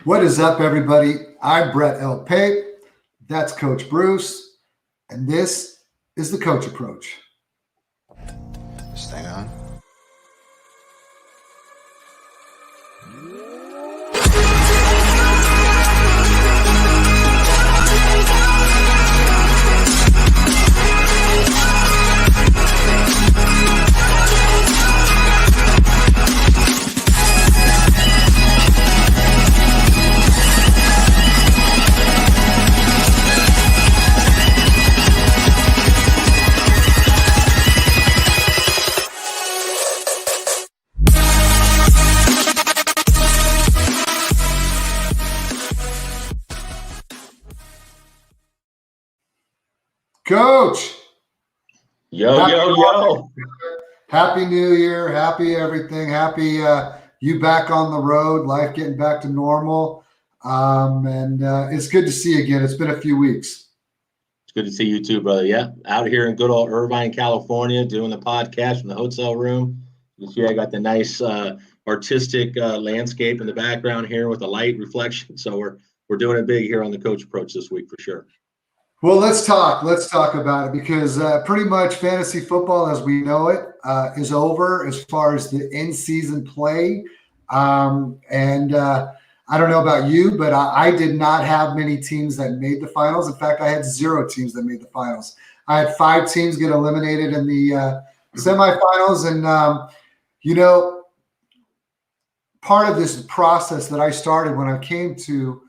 What is up, everybody? I'm Brett L. Pape. That's Coach Bruce. And this is the Coach Approach. Stay on. Coach. Yo. Happy New Year. Happy everything. Happy you back on the road, life getting back to normal. And it's good to see you again. It's been a few weeks. It's good to see you too, brother. Yeah, out here in good old Irvine, California, doing the podcast from the hotel room. You see I got the nice artistic landscape in the background here with the light reflection. So we're doing it big here on the Coach Approach this week for sure. Well, let's talk about it because pretty much fantasy football as we know it is over as far as the in-season play. And I don't know about you, but I did not have many teams that made the finals. In fact, I had 0 teams that made the finals. I had 5 teams get eliminated in the semifinals. And, part of this process that I started when I came to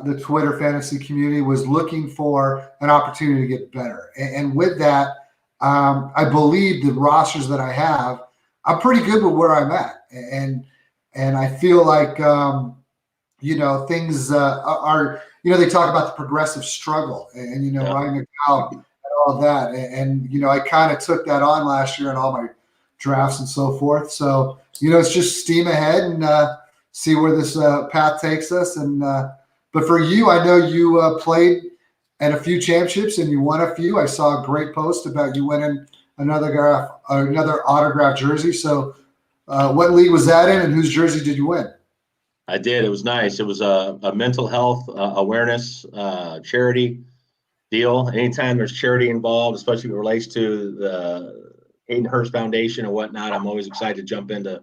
the Twitter fantasy community was looking for an opportunity to get better. And with that, I believe the rosters that I have, I'm pretty good with where I'm at. And I feel like, things are, they talk about the progressive struggle and riding a cow and all that. And I kind of took that on last year in all my drafts and so forth. So, it's just steam ahead and see where this path takes us. And, but for you, I know you played at a few championships and you won a few. I saw a great post about you winning another autographed jersey. So what league was that in and whose jersey did you win? I did. It was nice. It was a mental health awareness charity deal. Anytime there's charity involved, especially if it relates to the Hayden Hurst Foundation and whatnot, I'm always excited to jump into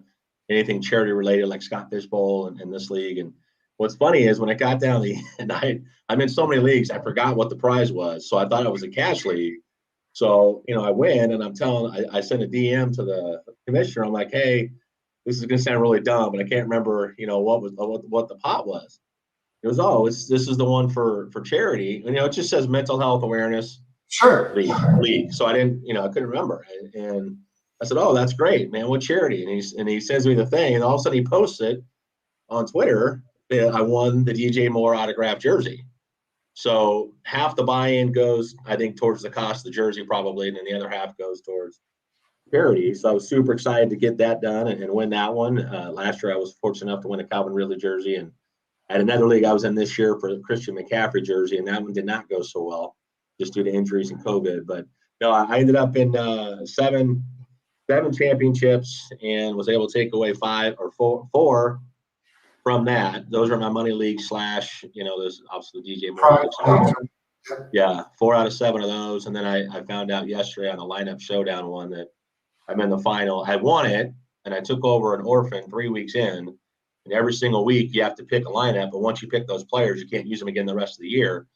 anything charity related like Scott Fishbowl and this league. And what's funny is when it got down the end, I'm in so many leagues, I forgot what the prize was. So I thought it was a cash league. So, I win and I sent a DM to the commissioner. I'm like, hey, this is going to sound really dumb, but I can't remember, what the pot was. It was, this is the one for charity. And, it just says mental health awareness league. So I didn't, I couldn't remember. And I said, oh, that's great, man. What charity? And he sends me the thing and all of a sudden he posts it on Twitter. I won the DJ Moore autographed jersey. So half the buy-in goes, I think, towards the cost of the jersey probably, and then the other half goes towards charity. So I was super excited to get that done and win that one. Last year I was fortunate enough to win a Calvin Ridley jersey, and at another league I was in this year for the Christian McCaffrey jersey, and that one did not go so well just due to injuries and COVID. But no, I ended up in seven championships and was able to take away 4 from that. Those are my money league / there's obviously DJ Moore. Yeah, 4 out of 7 of those. And then I found out yesterday on the lineup showdown one that I'm in the final. I won it, and I took over an orphan 3 weeks in. And every single week you have to pick a lineup. But once you pick those players, you can't use them again the rest of the year.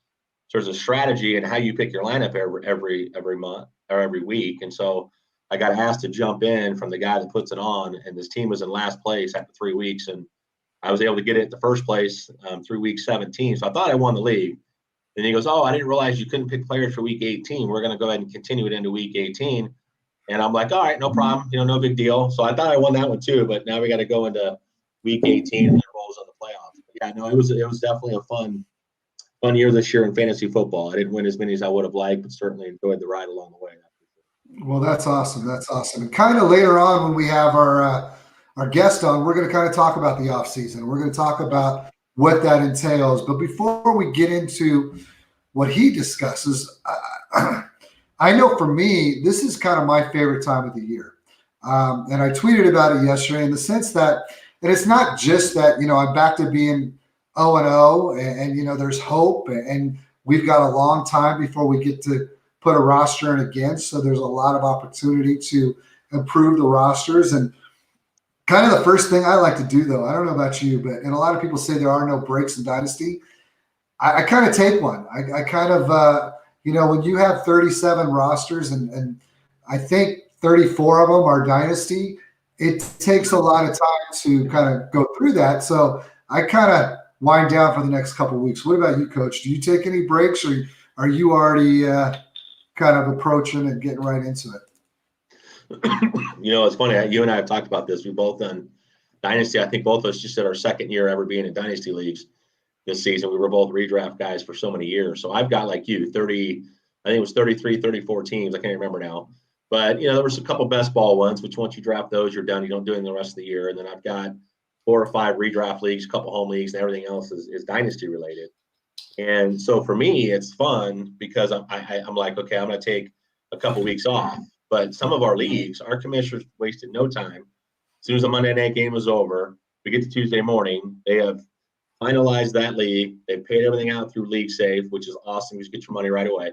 So there's a strategy in how you pick your lineup every month or every week. And so I got asked to jump in from the guy that puts it on, and this team was in last place after 3 weeks. And I was able to get it the first place through week 17. So I thought I won the league. And he goes, oh, I didn't realize you couldn't pick players for week 18. We're going to go ahead and continue it into week 18. And I'm like, all right, no problem. No big deal. So I thought I won that one too, but now we got to go into week 18 and the roles of the playoffs. But yeah, no, it was definitely a fun year this year in fantasy football. I didn't win as many as I would have liked, but certainly enjoyed the ride along the way. Well, that's awesome. And kind of later on when we have our guest on, we're going to kind of talk about the offseason. We're going to talk about what that entails. But before we get into what he discusses, I know for me, this is kind of my favorite time of the year. And I tweeted about it yesterday in the sense that, and it's not just that, I'm back to being 0-0, and you know, there's hope, and we've got a long time before we get to put a roster in again. So there's a lot of opportunity to improve the rosters. And kind of the first thing I like to do, though, I don't know about you, but and a lot of people say there are no breaks in Dynasty. I kind of take one. I kind of, you know, when you have 37 rosters and I think 34 of them are Dynasty, it takes a lot of time to kind of go through that. So I kind of wind down for the next couple of weeks. What about you, Coach? Do you take any breaks, or are you already kind of approaching and getting right into it? You know, it's funny. You and I have talked about this. We've both done Dynasty. I think both of us just did our second year ever being in Dynasty leagues this season. We were both redraft guys for so many years. So I've got, like you, 30, I think it was 33, 34 teams. I can't remember now. But, you know, there was a couple best ball ones, which once you draft those, you're done. You don't do it in the rest of the year. And then I've got 4 or 5 redraft leagues, a couple home leagues, and everything else is Dynasty related. And so for me, it's fun because I'm like, okay, I'm going to take a couple weeks off. But some of our leagues, our commissioners wasted no time. As soon as the Monday night game was over, we get to Tuesday morning, they have finalized that league. They paid everything out through League Safe, which is awesome. You just get your money right away.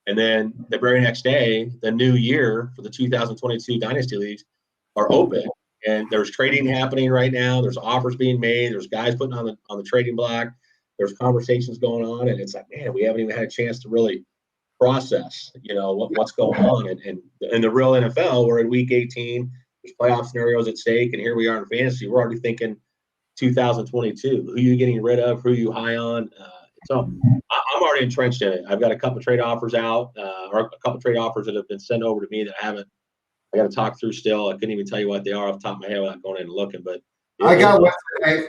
And then the very next day, the new year for the 2022 Dynasty leagues are open. And there's trading happening right now. There's offers being made. There's guys putting on the trading block. There's conversations going on. And it's like, man, we haven't even had a chance to really process, you know, what's going on. And in the real NFL, we're in week 18. There's playoff scenarios at stake. And here we are in fantasy. We're already thinking 2022. Who are you getting rid of? Who are you high on? So I'm already entrenched in it. I've got a couple of trade offers out, or a couple of trade offers that have been sent over to me that I got to talk through still. I couldn't even tell you what they are off the top of my head without going in and looking. But I got one today.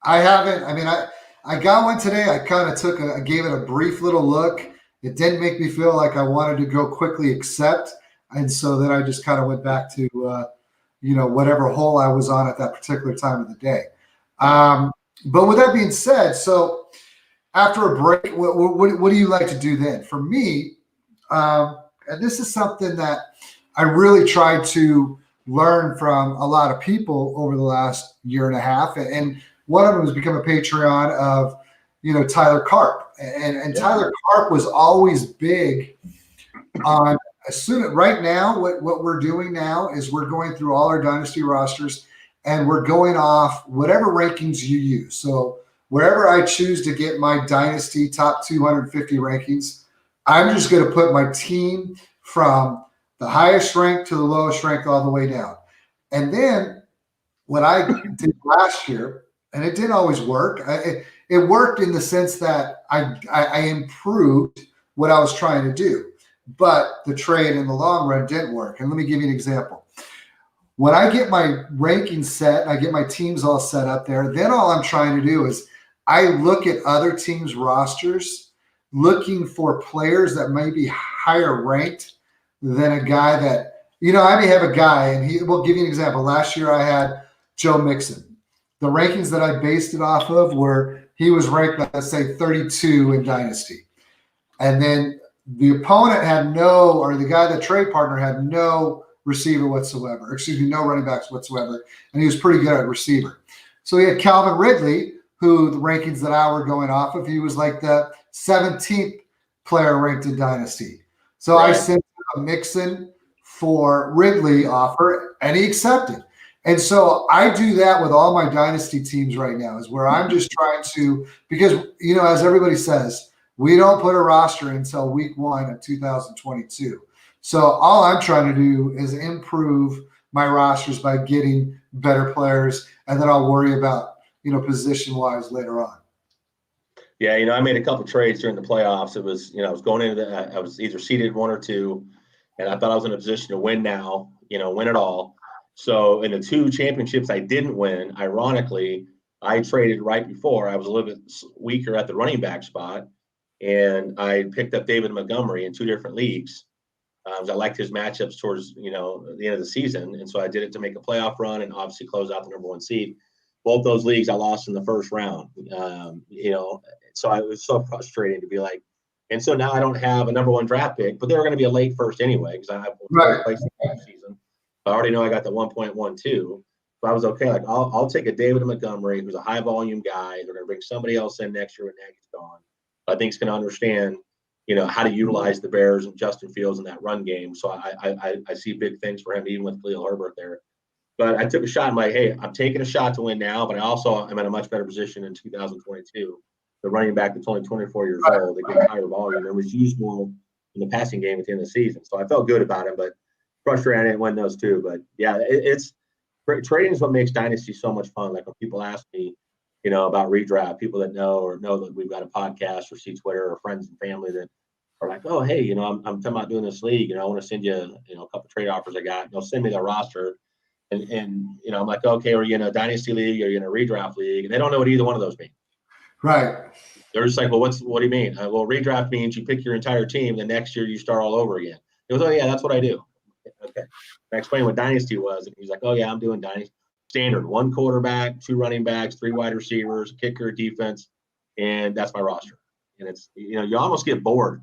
I haven't. I mean, I got one today. I kind of I gave it a brief little look. It didn't make me feel like I wanted to go quickly accept. And so then I just kind of went back to, you know, whatever hole I was on at that particular time of the day. But with that being said, so after a break, what do you like to do then? For me, and this is something that I really tried to learn from a lot of people over the last year and a half. And one of them has become a Patreon of, you know, Tyler Karp. And Tyler Karp was always big on right now, what we're doing now is we're going through all our Dynasty rosters and we're going off whatever rankings you use. So wherever I choose to get my Dynasty top 250 rankings, I'm just going to put my team from the highest rank to the lowest rank all the way down. And then what I did last year, and it didn't always work. It worked in the sense that I improved what I was trying to do, but the trade in the long run didn't work. And let me give you an example. When I get my rankings set, I get my teams all set up there, then all I'm trying to do is I look at other teams' rosters, looking for players that may be higher ranked than a guy that, you know, I may have a guy, and we'll give you an example. Last year I had Joe Mixon. The rankings that I based it off of were he was ranked, let's say, 32 in Dynasty. And then the opponent had the guy, the trade partner, had no receiver whatsoever. Excuse me, no running backs whatsoever. And he was pretty good at receiver. So he had Calvin Ridley, who the rankings that I were going off of, he was like the 17th player ranked in Dynasty. So right. I sent a Mixon for Ridley offer, and he accepted. And so I do that with all my Dynasty teams right now, is where I'm just trying to, because, you know, as everybody says, we don't put a roster until week 1 of 2022. So all I'm trying to do is improve my rosters by getting better players, and then I'll worry about, you know, position-wise later on. Yeah, you know, I made a couple trades during the playoffs. It was, you know, I was going into I was either seeded 1 or 2, and I thought I was in a position to win now, you know, win it all. So in the 2 championships I didn't win, ironically, I traded right before. I was a little bit weaker at the running back spot, and I picked up David Montgomery in 2 different leagues. I liked his matchups towards, you know, the end of the season, and so I did it to make a playoff run and obviously close out the number 1 seed. Both those leagues I lost in the first round, you know, so it was so frustrating to be like, and so now I don't have a number 1 draft pick, but they were going to be a late first anyway because I have placed the season. I already know I got the 1.12. So I was okay. Like I'll take a David Montgomery, who's a high volume guy. They're going to bring somebody else in next year when Nagy's gone. I think he's going to understand, how to utilize the Bears and Justin Fields in that run game. So I see big things for him, even with Khalil Herbert there. But I took a shot. I'm like, hey, I'm taking a shot to win now, but I also am in a much better position in 2022. The running back that's only 24 years old, they get higher volume and was used more in the passing game at the end of the season. So I felt good about it, but frustrated I didn't win those two. But yeah, it's trading is what makes Dynasty so much fun. Like when people ask me, about redraft, people that know that we've got a podcast or see Twitter or friends and family that are like, oh, hey, I'm talking about doing this league, I want to send you, a couple trade offers I got. They'll send me their roster. And I'm like, okay, are you in a dynasty league? Are you in a redraft league? And they don't know what either one of those mean. Right. They're just like, well, what do you mean? Well, redraft means you pick your entire team. The next year you start all over again. He goes, oh, yeah, that's what I do. Okay. I explained what dynasty was. And he's like, oh, yeah, I'm doing dynasty. Standard, 1 quarterback, 2 running backs, 3 wide receivers, kicker, defense. And that's my roster. And it's, you almost get bored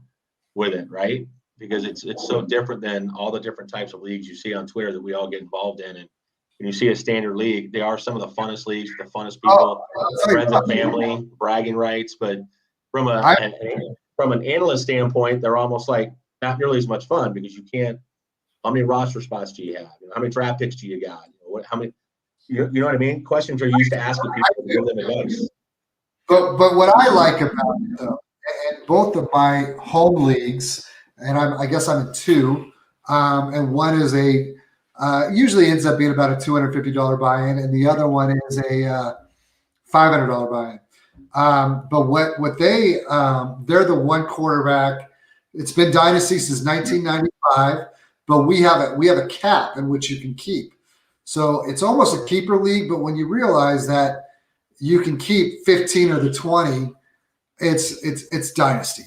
with it, right? Because it's so different than all the different types of leagues you see on Twitter that we all get involved in. And when you see a standard league, they are some of the funnest leagues, the funnest people, friends and family, bragging rights. But from an analyst standpoint, they're almost like not nearly as much fun because you can't. How many roster spots do you have? How many draft picks do you got? How many? You know what I mean? Questions are used to asking people to give them advice. But what I like about it, though, and both of my home leagues, and I guess I'm in 2, and one is usually ends up being about a $250 buy-in, and the other one is a $500 buy-in. But what they're the 1 quarterback. It's been Dynasty since 1995, but we have a cap in which you can keep. So it's almost a keeper league, but when you realize that you can keep 15 of the 20, it's Dynasty.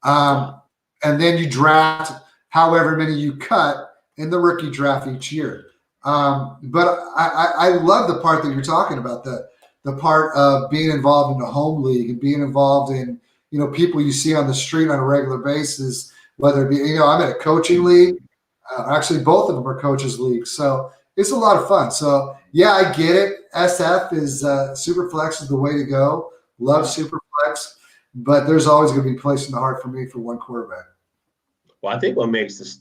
And then you draft however many you cut in the rookie draft each year. But I love the part that you're talking about, the part of being involved in the home league and being involved in, people you see on the street on a regular basis, whether it be, I'm in a coaching league. Actually, both of them are coaches leagues. So it's a lot of fun. So yeah, I get it. SF is Superflex is the way to go. Love Superflex, but there's always going to be a place in the heart for me for 1 quarterback. Well, I think what makes this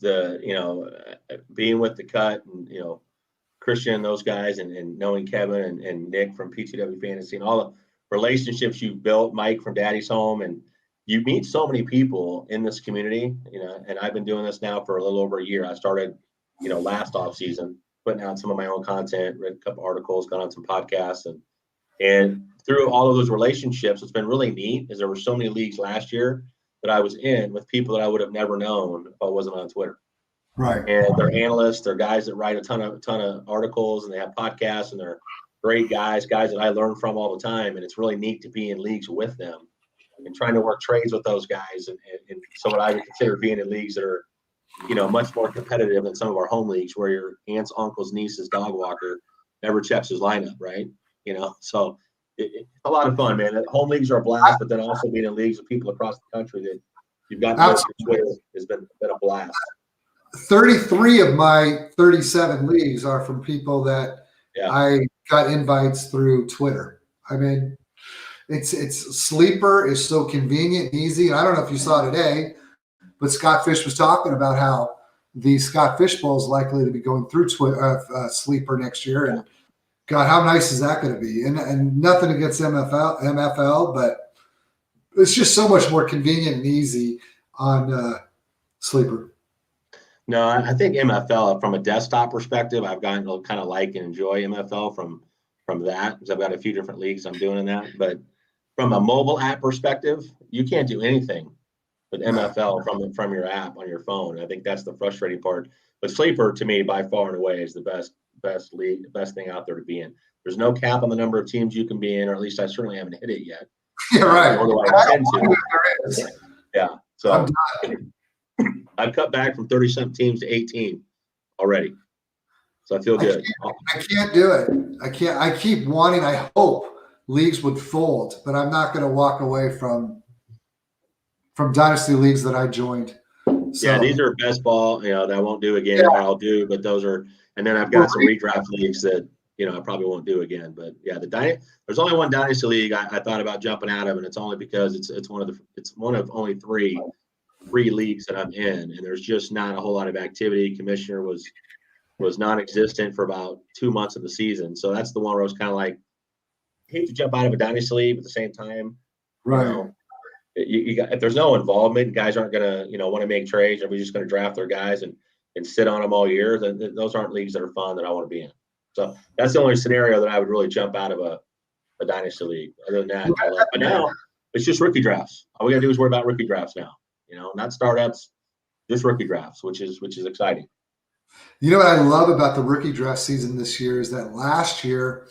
being with the cut and Christian and those guys and knowing Kevin and Nick from PTW Fantasy and all the relationships you've built, Mike from Daddy's Home, and you meet so many people in this community. And I've been doing this now for a little over a year. I started last offseason, putting out some of my own content, read a couple articles, gone on some podcasts, and through all of those relationships, it's been really neat. Is there were so many leagues last year that I was in with people that I would have never known if I wasn't on Twitter. Right. And they're analysts, they're guys that write a ton of articles, and they have podcasts, and they're great guys that I learn from all the time. And it's really neat to be in leagues with them and trying to work trades with those guys. And so what I would consider being in leagues that are much more competitive than some of our home leagues where your aunt's, uncle's, niece's dog walker never checks his lineup, right? So it's a lot of fun, man. Home leagues are a blast, but then also being in leagues with people across the country that you've got to know through Twitter has been a blast. 33 of my 37 leagues are from people that I got invites through Twitter. I mean, it's Sleeper is so convenient and easy. And I don't know if you saw today, but Scott Fish was talking about how the Scott Fish Bowl is likely to be going through Sleeper next year. And God, how nice is that going to be? And nothing against MFL, but it's just so much more convenient and easy on Sleeper. No, I think MFL from a desktop perspective, I've gotten to kind of like and enjoy MFL from that because I've got a few different leagues I'm doing in that. But from a mobile app perspective, you can't do anything with MFL from your app on your phone. I think that's the frustrating part. But Sleeper, to me, by far and away, is the best league, the best thing out there to be in. There's no cap on the number of teams you can be in, or at least I certainly haven't hit it yet. Yeah, right. Nor do I intend to. Yeah. So I've cut back from 30-something teams to 18 already. So I feel good. I can't do it. I keep wanting, I hope leagues would fold, but I'm not going to walk away from dynasty leagues that I joined. So, yeah, these are best ball, that I won't do again. I'll do, but those are, and then I've got some redraft leagues that I probably won't do again. But yeah, there's only one Dynasty league I thought about jumping out of, and it's only because it's one of only three leagues that I'm in, and there's just not a whole lot of activity. Commissioner was non-existent for about 2 months of the season, so that's the one where I was kind of like, I hate to jump out of a Dynasty league, but at the same time, Right. You got, if there's no involvement, guys aren't gonna want to make trades. Are we just gonna draft their guys and sit on them all year? Then those aren't leagues that are fun that I want to be in. So that's the only scenario that I would really jump out of a Dynasty league. Other than that, but now it's just rookie drafts. All we gotta do is worry about rookie drafts now. Not startups, just rookie drafts, which is exciting. You know what I love about the rookie draft season this year is that last year,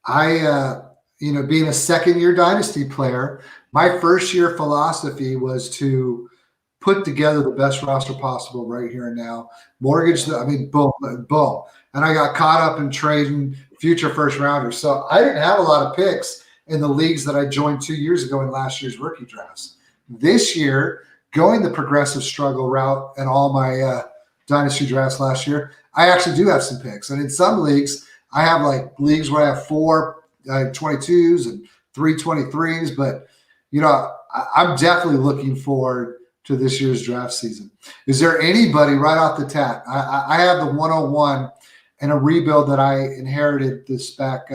being a second-year Dynasty player, my first-year philosophy was to put together the best roster possible right here and now. Boom, boom. And I got caught up in trading future first-rounders. So I didn't have a lot of picks in the leagues that I joined 2 years ago in last year's rookie drafts. This year, going the progressive struggle route in all my Dynasty drafts last year, I actually do have some picks. And in some leagues, I have like leagues where I have 4 22s and 3 23s. But, I'm definitely looking forward to this year's draft season. Is there anybody right off the bat? I have the 101 and a rebuild that I inherited this back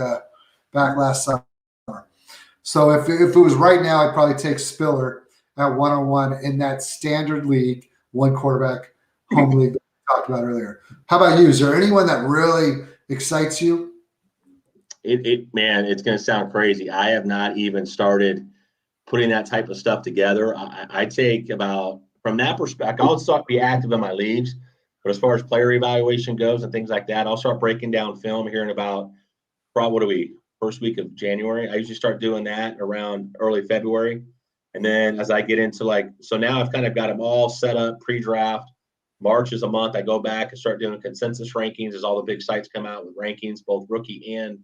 last summer. So if it was right now, I'd probably take Spiller at 101 in that standard league, one quarterback home league that we talked about earlier. How about you? Is there anyone that really excites you? Man, it's going to sound crazy. I have not even started putting that type of stuff together. I take about, from that perspective, I'll start be active in my leagues, but as far as player evaluation goes and things like that, I'll start breaking down film here in about, first week of January. I usually start doing that around early February. And then as I get into so now I've kind of got them all set up pre-draft. March is a month I go back and start doing consensus rankings as all the big sites come out with rankings, both rookie and,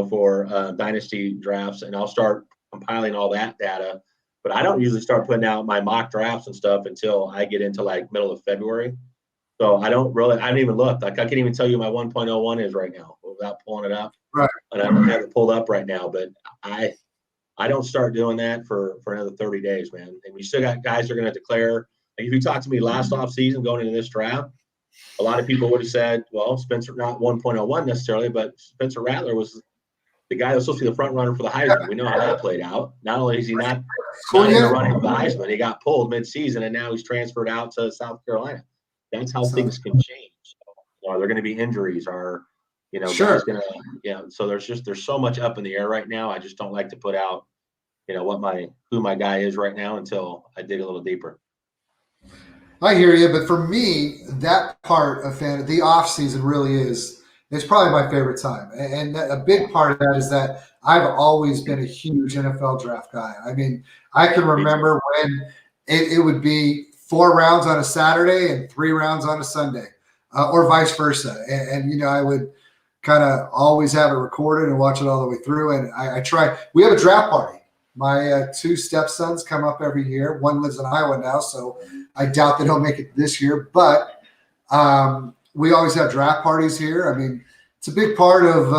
for Dynasty drafts. And I'll start compiling all that data, but I don't usually start putting out my mock drafts and stuff until I get into middle of February. So I don't even look. I can't even tell you my 1.01 is right now without pulling it up. Right. And I don't have it pulled up right now, but I don't start doing that for another 30 days, man. And we still got guys that are going to declare. If you talked to me last offseason going into this draft, a lot of people would have said, well, Spencer, not 1.01 necessarily, but Spencer Rattler was the guy that was supposed to be the front runner for the Heisman. We know how that played out. Not only is he not in the running for the Heisman, he got pulled mid-season, and now he's transferred out to South Carolina. That's how things can change. So, are there going to be injuries? Are Sure. guys going to So there's so much up in the air right now. I just don't like to put out who my guy is right now until I dig a little deeper. I hear you, but for me, that part of the off season really is probably my favorite time. And a big part of that is that I've always been a huge NFL draft guy. I mean, I can remember when it would be 4 rounds on a Saturday and 3 rounds on a Sunday, or vice versa. And I would kind of always have it recorded and watch it all the way through. And I try. We have a draft party. My 2 stepsons come up every year. One lives in Iowa now, so I doubt that he'll make it this year. But we always have draft parties here. I mean, it's a big part of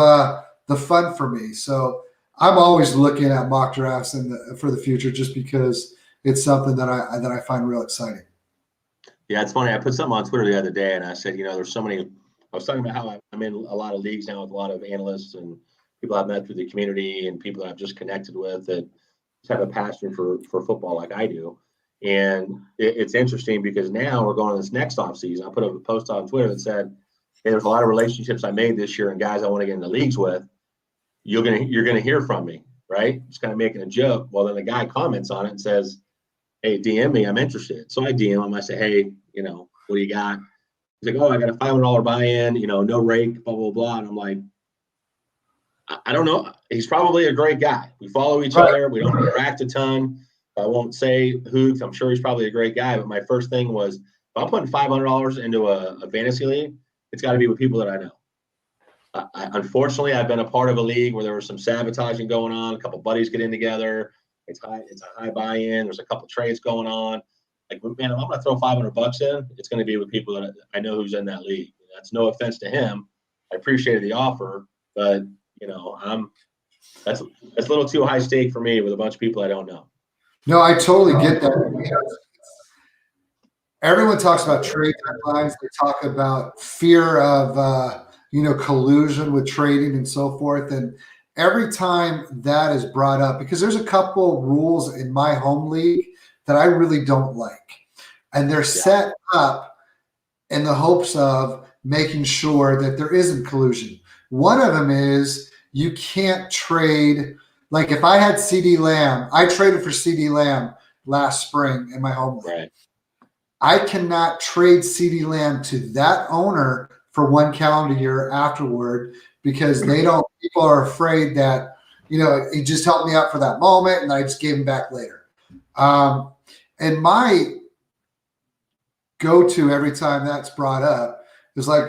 the fun for me. So I'm always looking at mock drafts for the future, just because it's something that I find real exciting. Yeah, it's funny. I put something on Twitter the other day, and I said, there's so many. I was talking about how I'm in a lot of leagues now with a lot of analysts and people I've met through the community and people that I've just connected with that just have a passion for football like I do. And it's interesting because now we're going to this next offseason. I put up a post on Twitter that said, hey, there's a lot of relationships I made this year and guys I want to get into leagues with. You're gonna hear from me, right? Just kind of making a joke. Well, then the guy comments on it and says, hey, DM me, I'm interested. So I DM him. I say, hey, what do you got? He's like, oh, I got a $500 buy-in, no rake, blah, blah, blah. And I'm like, I don't know. He's probably a great guy. We follow each other. We don't interact a ton. I won't say who, because I'm sure he's probably a great guy. But my first thing was, if I'm putting $500 into a fantasy league, it's got to be with people that I know. Unfortunately, I've been a part of a league where there was some sabotaging going on. A couple buddies getting together. It's a high buy-in. There's a couple trades going on. Like, man, if I'm going to throw $500 in, it's going to be with people that I know who's in that league. That's no offense to him. I appreciated the offer, but that's a little too high stake for me with a bunch of people I don't know. No, I totally get that. Everyone talks about trade deadlines. They talk about fear of collusion with trading and so forth. And every time that is brought up, because there's a couple rules in my home league that I really don't like, and they're set up in the hopes of making sure that there isn't collusion. One of them is you can't trade. Like if I had CD Lamb, I traded for CD Lamb last spring in my home league. Right. I cannot trade CD Lamb to that owner for 1 calendar year afterward, because people are afraid that, he just helped me out for that moment and I just gave him back later. And my go-to every time that's brought up is like,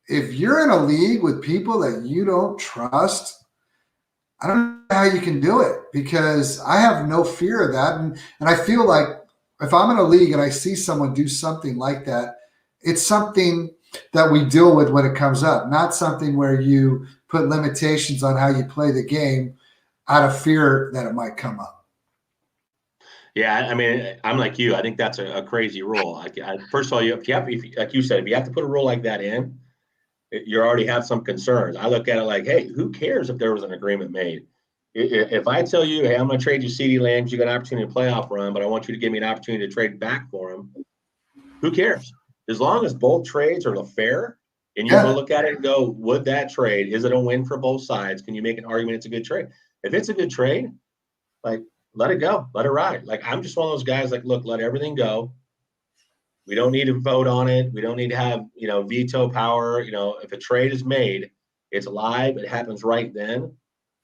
if you're in a league with people that you don't trust, I don't know how you can do it, because I have no fear of that. And I feel like if I'm in a league and I see someone do something like that, it's something that we deal with when it comes up, not something where you put limitations on how you play the game out of fear that it might come up. Yeah, I mean, I'm like you. I think that's a crazy rule. First of all, if like you said, if you have to put a rule like that in, you already have some concerns. I look at it like, hey, who cares if there was an agreement made? If I tell you, hey, I'm going to trade you CD Lamb because you got an opportunity to playoff run, but I want you to give me an opportunity to trade back for him, who cares? As long as both trades are fair and you can look at it and go, would that trade, is it a win for both sides? Can you make an argument it's a good trade? If it's a good trade, like, let it go, let it ride. Like, I'm just one of those guys, like, look, let everything go. We don't need to vote on it. We don't need to have, veto power. If a trade is made, it's live. It happens right then.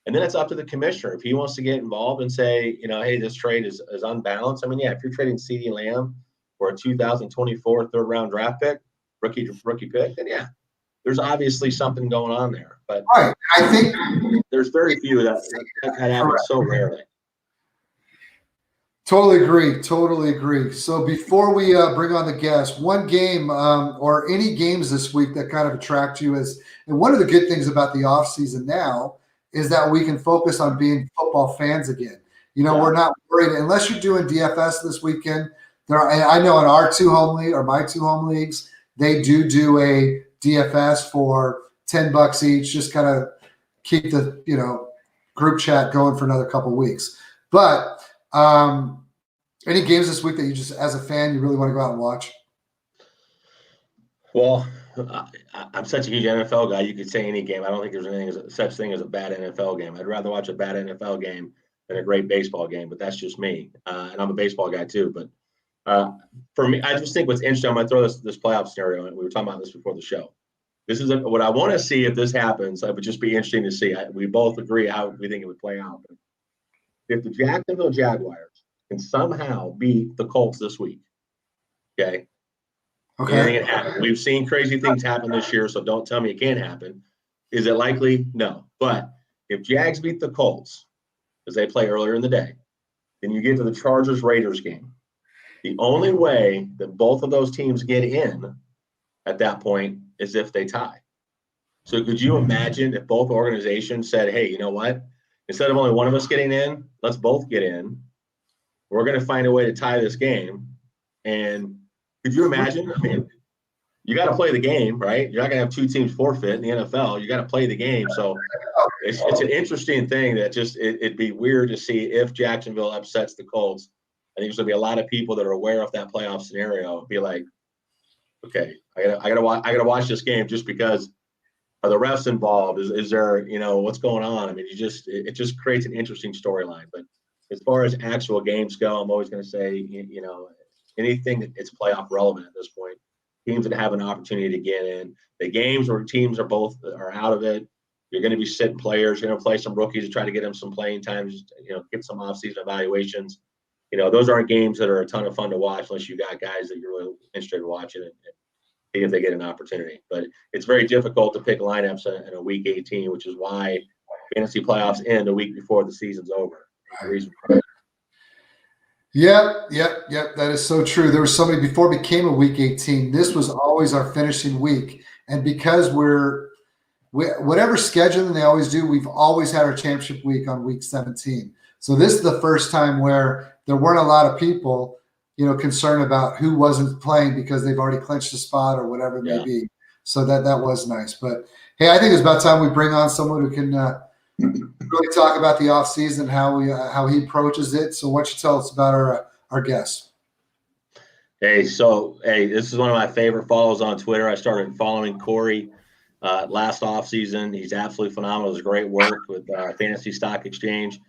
And then it's up to the commissioner. If he wants to get involved and say, hey, this trade is unbalanced. I mean, if you're trading CD Lamb for a 2024 third-round draft pick, rookie pick, then there's obviously something going on there. But right. I think there's very few that happens so rarely. Totally agree. So before we bring on the guest, one game or any games this week that kind of attract you and one of the good things about the offseason now is that we can focus on being football fans again. We're not worried unless you're doing DFS this weekend. I know in our my two home leagues, they do a DFS for $10 each, just kind of keep the group chat going for another couple weeks. But any games this week that you just, as a fan, you really want to go out and watch? Well, I'm such a huge NFL guy. You could say any game. I don't think there's such thing as a bad NFL game. I'd rather watch a bad NFL game than a great baseball game, but that's just me. And I'm a baseball guy too. But for me, I just think what's interesting, I'm going to throw this playoff scenario, and we were talking about this before the show. This is what I want to see if this happens. It would just be interesting to see. We both agree how we think it would play out. But if the Jacksonville Jaguars can somehow beat the Colts this week, okay? Anything can happen. We've seen crazy things happen this year, so don't tell me it can't happen. Is it likely? No. But if Jags beat the Colts, as they play earlier in the day, then you get to the Chargers-Raiders game. The only way that both of those teams get in at that point is if they tie. So could you imagine if both organizations said, hey, you know what? Instead of only one of us getting in, let's both get in. We're going to find a way to tie this game. And could you imagine? I mean, you got to play the game, right? You're not going to have two teams forfeit in the NFL. You got to play the game. So it's an interesting thing that just it'd be weird to see if Jacksonville upsets the Colts. I think there's going to be a lot of people that are aware of that playoff scenario. Be like, okay, I gotta watch this game just because are the refs involved? Is there what's going on? I mean, it just creates an interesting storyline. But as far as actual games go, I'm always going to say anything that it's playoff relevant at this point. Teams that have an opportunity to get in, the games where teams are out of it, you're going to be sitting players. You're going to play some rookies to try to get them some playing time, get some offseason evaluations. Those aren't games that are a ton of fun to watch unless you got guys that you're really interested in watching and see if they get an opportunity. But it's very difficult to pick lineups in a week 18, which is why fantasy playoffs end a week before the season's over. Yep. That is so true. There was somebody before it became a week 18. This was always our finishing week. And because we're whatever scheduling they always do, we've always had our championship week on week 17. So this is the first time where there weren't a lot of people, concerned about who wasn't playing because they've already clinched a spot or whatever it may be. So that was nice. But hey, I think it's about time we bring on someone who can really talk about the offseason, how he approaches it. So why don't you tell us about our guest? Hey, this is one of my favorite follows on Twitter. I started following Corey last offseason. He's absolutely phenomenal. It's great work with Fantasy Stock Exchange.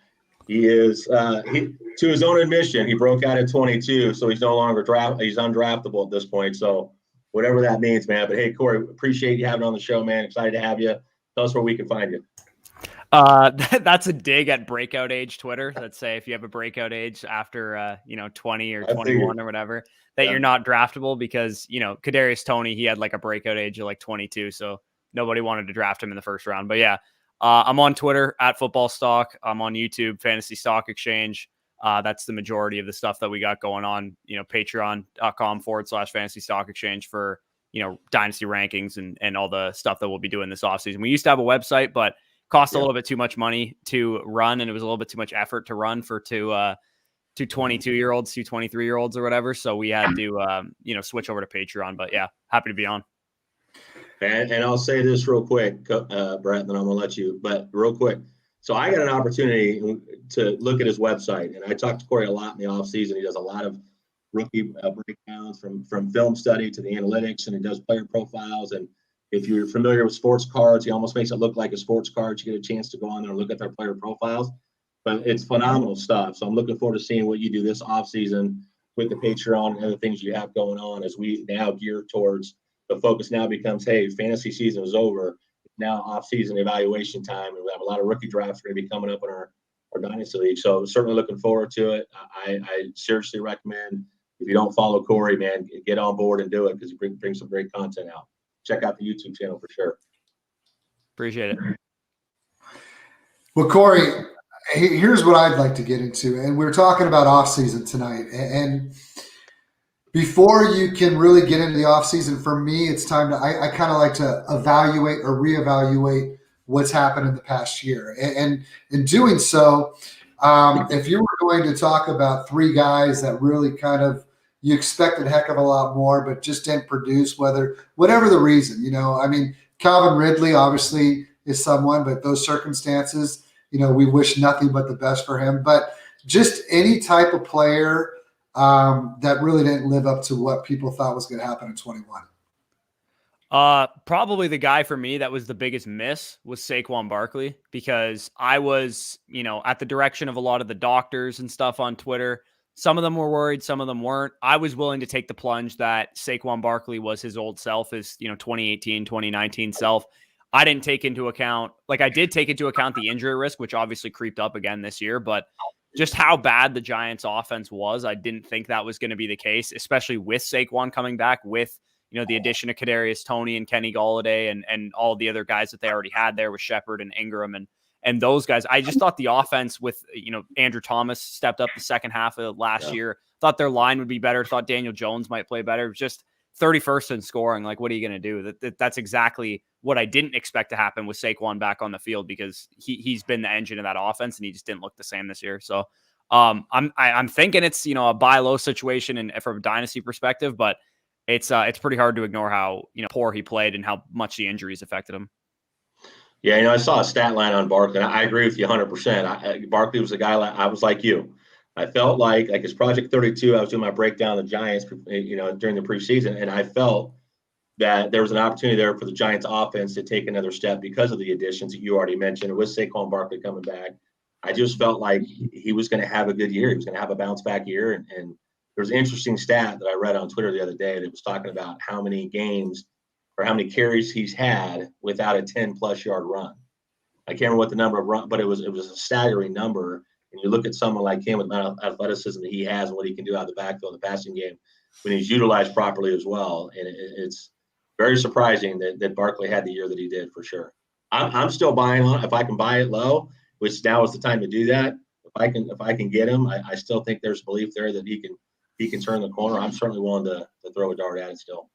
He is, to his own admission, he broke out at 22, so he's no longer he's undraftable at this point. So whatever that means, man. But hey, Corey, appreciate you having on the show, man. Excited to have you. Tell us where we can find you. That's a dig at breakout age Twitter. Let's say if you have a breakout age after 20 or 21 or whatever, that you're not draftable because Kadarius Toney, he had like a breakout age of like 22, so nobody wanted to draft him in the first round. But yeah, I'm on Twitter at Football Stock. I'm on YouTube, Fantasy Stock Exchange. That's the majority of the stuff that we got going on. Patreon.com/Fantasy Stock Exchange for Dynasty rankings and all the stuff that we'll be doing this offseason. We used to have a website, but cost a little bit too much money to run, and it was a little bit too much effort to run for two 22-year-olds, two 23-year-olds or whatever. So we had to, switch over to Patreon. But yeah, happy to be on. And I'll say this real quick, Brett, and then I'm going to let you. But real quick, so I got an opportunity to look at his website, and I talked to Corey a lot in the offseason. He does a lot of rookie breakdowns from film study to the analytics, and he does player profiles. And if you're familiar with sports cards, he almost makes it look like a sports card. You get a chance to go on there and look at their player profiles. But it's phenomenal stuff. So I'm looking forward to seeing what you do this offseason with the Patreon and other things you have going on as we now gear towards the focus now becomes, hey, fantasy season is over. Now off-season evaluation time, and we have a lot of rookie drafts going to be coming up in our Dynasty League. So certainly looking forward to it. I seriously recommend, if you don't follow Corey, man, get on board and do it because he brings some great content out. Check out the YouTube channel for sure. Appreciate it. Well, Corey, here's what I'd like to get into. And we're talking about off-season tonight. And before you can really get into the offseason, for me, it's time to I kind of like to evaluate or reevaluate what's happened in the past year. And in doing so, if you were going to talk about three guys that really kind of you expected a heck of a lot more, but just didn't produce, whatever the reason, I mean, Calvin Ridley obviously is someone, but those circumstances, we wish nothing but the best for him. But just any type of player that really didn't live up to what people thought was going to happen in 21. Probably the guy for me that was the biggest miss was Saquon Barkley, because I was, at the direction of a lot of the doctors and stuff on Twitter. Some of them were worried, some of them weren't. I was willing to take the plunge that Saquon Barkley was his old self, his 2018, 2019 self. I didn't take into account, I did take into account the injury risk, which obviously creeped up again this year, but just how bad the Giants offense was, I didn't think that was going to be the case, especially with Saquon coming back, with, the addition of Kadarius Toney and Kenny Golladay and all the other guys that they already had there with Shepard and Ingram and those guys. I just thought the offense with, Andrew Thomas stepped up the second half of last year, thought their line would be better, thought Daniel Jones might play better. Just 31st in scoring. What are you going to do? That's exactly what I didn't expect to happen with Saquon back on the field, because he's been the engine of that offense and he just didn't look the same this year. So I'm thinking it's, a buy low situation and from a dynasty perspective, but it's pretty hard to ignore how, poor he played and how much the injuries affected him. Yeah, I saw a stat line on Barkley. I agree with you 100%. Barkley was a guy I was like you. I felt like his Project 32, I was doing my breakdown of the Giants, during the preseason, and I felt that there was an opportunity there for the Giants offense to take another step because of the additions that you already mentioned with Saquon Barkley coming back. I just felt like he was going to have a good year. He was going to have a bounce back year. And there's an interesting stat that I read on Twitter the other day that was talking about how many games or how many carries he's had without a 10-plus yard run. I can't remember what the number of run, but it was a staggering number. And you look at someone like him with the amount of athleticism that he has and what he can do out of the backfield in the passing game when he's utilized properly as well. And it's very surprising that Barkley had the year that he did, for sure. I'm still buying on if I can buy it low, which now is the time to do that. If I can get him, I still think there's belief there that he can turn the corner. I'm certainly willing to throw a dart at it still.